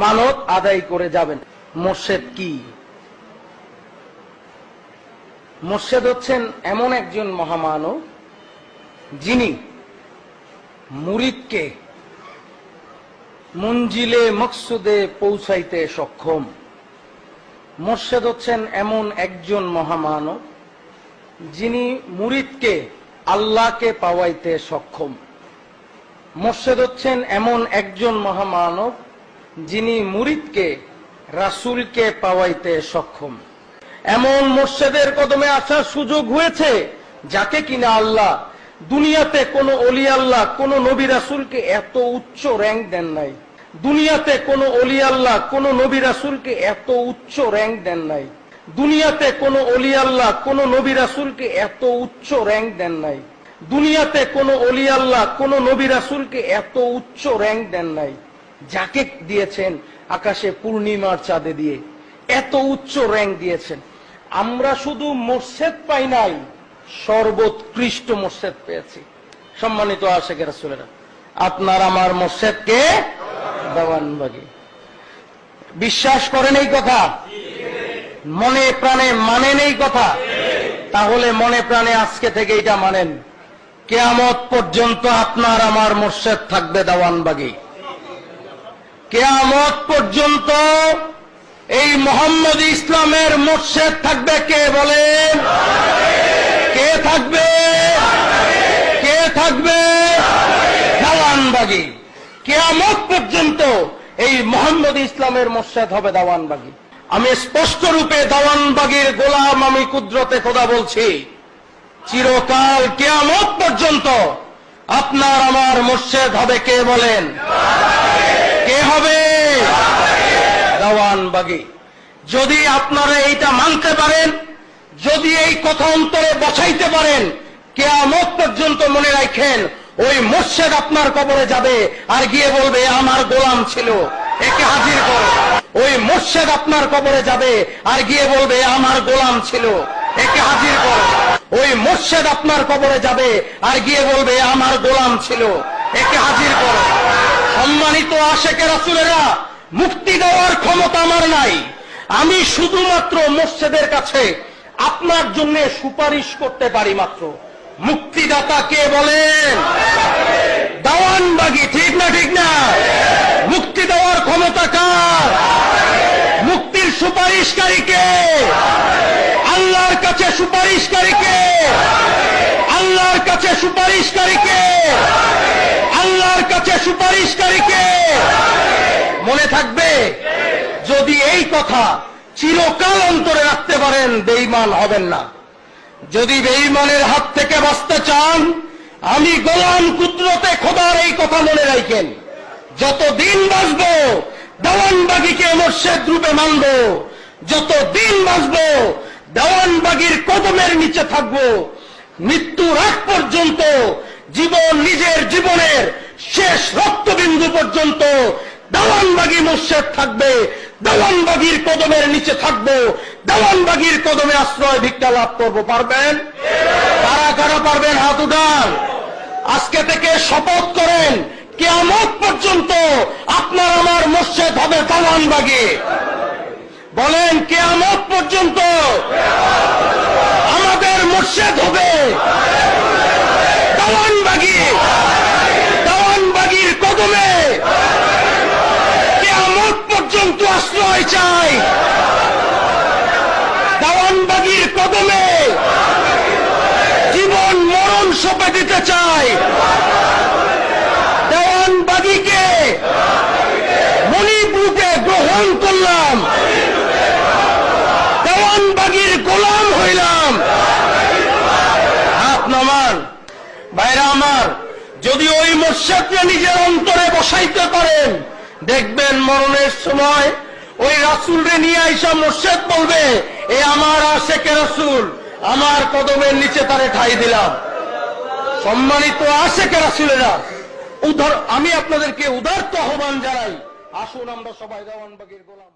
মানত আদায় করে যাবেন। মুর্শেদ কি? মুর্শেদ হচ্ছেন এমন একজন মহামানব যিনি মুরিদকে মঞ্জিলে মকসুদে পৌঁছাইতে সক্ষম। মুর্শেদ হচ্ছেন এমন একজন মহামানব যিনি মুরিদকে আল্লাহকে পাওয়াইতে সক্ষম। মুর্শেদ হচ্ছেন এমন একজন মহামানব যিনি মুরিদকে রাসূলকে পাওয়াইতে সক্ষম। এমন মুর্শেদের কদমে আসার সুযোগ হয়েছে যাকে কিনা আল্লাহ দুনিয়াতে কোন ওলি আল্লাহ কোন নবী রাসূলকে এত উচ্চ র্যাঙ্ক দেন নাই। দুনিয়াতে কোন ওলি আল্লাহ কোন নবী রাসূলকে এত উচ্চ র্যাঙ্ক দেন নাই। দুনিয়াতে কোন ওলি আল্লাহ কোন নবী রাসূলকে এত উচ্চ র্যাঙ্ক দেন নাই। দুনিয়াতে কোন ওলি আল্লাহ কোন নবী রাসূলকে এত উচ্চ র্যাঙ্ক দেন নাই। যাকে দিয়েছেন আকাশে পূর্ণিমার চাঁদে দিয়ে এত উচ্চ র্যাঙ্ক দিয়েছেন। আমরা শুধু মুর্শেদ পাই নাই, সর্বোৎকৃষ্ট মুর্শেদ পেয়েছি। সম্মানিত আশিক রাসূলেরা, আপনার আমার মুর্শেদকে দেওয়ানবাগী। বিশ্বাস করেন এই কথা? মনে প্রাণে মানেন এই কথা? তাহলে মনে প্রাণে আজকে থেকে এটা মানেন, কিয়ামত পর্যন্ত আপনার আমার মুর্শেদ থাকবে দেওয়ানবাগী। কিয়ামত পর্যন্ত এই মোহাম্মদ ইসলামের মুর্শেদ থাকবে কে বলেন? কে থাকবে? কে থাকবে? দেওয়ানবাগী। কিয়ামত পর্যন্ত এই মোহাম্মদ ইসলামের মুর্শেদ হবে দেওয়ানবাগী। আমি স্পষ্ট রূপে দেওয়ানবাগীর গোলাম, আমি কুদরতে খোদা বলছি, চিরকাল কিয়ামত পর্যন্ত আপনার আমার মুর্শেদ হবে কে বলেন? কে হবে? দেওয়ানবাগী। যদি আপনারা এইটা মানতে পারেন, যদি এই কথা অন্তরে বসাইতে পারেন, কিয়ামত পর্যন্ত মনে রাখেন ওই মুর্শেদ আপনার কবরে যাবে আর গিয়ে বলবে আমার গোলাম ছিল, একে হাজির করো। ওই মুর্শেদ আপনার কবরে যাবে আর গিয়ে বলবে আমার গোলাম ছিল, একে হাজির করো। ওই মুর্শেদ আপনার কবরে যাবে আর গিয়ে বলবে আমার গোলাম ছিল, একে হাজির করো। সম্মানিত আশিক রাসূলেরা, মুক্তি দেওয়ার ক্ষমতা আমার নাই। আমি শুধুমাত্র মুর্শেদের কাছে আপনার জন্য সুপারিশ করতে পারি মাত্র। মুক্তিদাতা কে বলেন? দেওয়ানবাগী। ঠিক না? ঠিক না? মুক্তি দেওয়ার ক্ষমতা কার? মুক্তির সুপারিশকারী কে? আল্লাহর কাছে সুপারিশকারী কে? আল্লাহর কাছে সুপারিশকারী কে? আল্লাহর কাছে সুপারিশকারী কে? মনে থাকবে, যদি এই কথা চিরকাল অন্তরে রাখতে পারেন, বেঈমান হবেন না। যদি বেঈমানের হাত থেকে বাঁচতে চান, আমি গোলাম কুদরতে খোদার এই কথা মনে রাখেন, যতদিন বাঁচব দেওয়ানবাগীকে মুর্শেদ রূপে মানব, যতদিন বাঁচব দেওয়ানবাগীর কদমের নিচে থাকব, মৃত্যুর আগ পর্যন্ত, জীবন নিজের জীবনের শেষ রক্তবিন্দু পর্যন্ত দেওয়ানবাগী মুর্শেদ থাকবে, দেওয়ানবাগীর কদমের নিচে থাকবো, দেওয়ানবাগীর কদমে আশ্রয় ভিক্ষা লাভ করবো। পারবেন? কারা কারা পারবেন? হাত উঠান। আজকে থেকে শপথ করেন, কিয়ামত পর্যন্ত আপনার আমার মুর্শেদ হবে দেওয়ানবাগী। বলেন, কিয়ামত পর্যন্ত আমাদের মুর্শেদ হবে দেওয়ানবাগী। দেওয়ানবাগীর কদমে কিয়ামত পর্যন্ত আশ্রয় চাই। দেওয়ানবাগীর কদমে জীবন মরণ সঁপে দিতে চাই। দেওয়ানবাগীকে মনিব রূপে গ্রহণ করলাম, দেওয়ানবাগীর গোলাম হইলাম। হাত নামান। ভাইরা আমার, যদি ওই মুর্শেদকে নিজের অন্তরে বসাইতে পারেন, দেখবেন মরণের সময় ওই রাসূলরে নিয়ে আইসা মুর্শেদ বলবে, এ আমার আশিক রাসূল, আমার কদমের নিচে তারে ঠাই দিলাম। সম্মানিত আশিক রাসূলেরা, আমি আপনাদেরকে উদারত আহ্বান জানাই, আসুন আমরা সবাই দেওয়ানবাগীর গোলাম।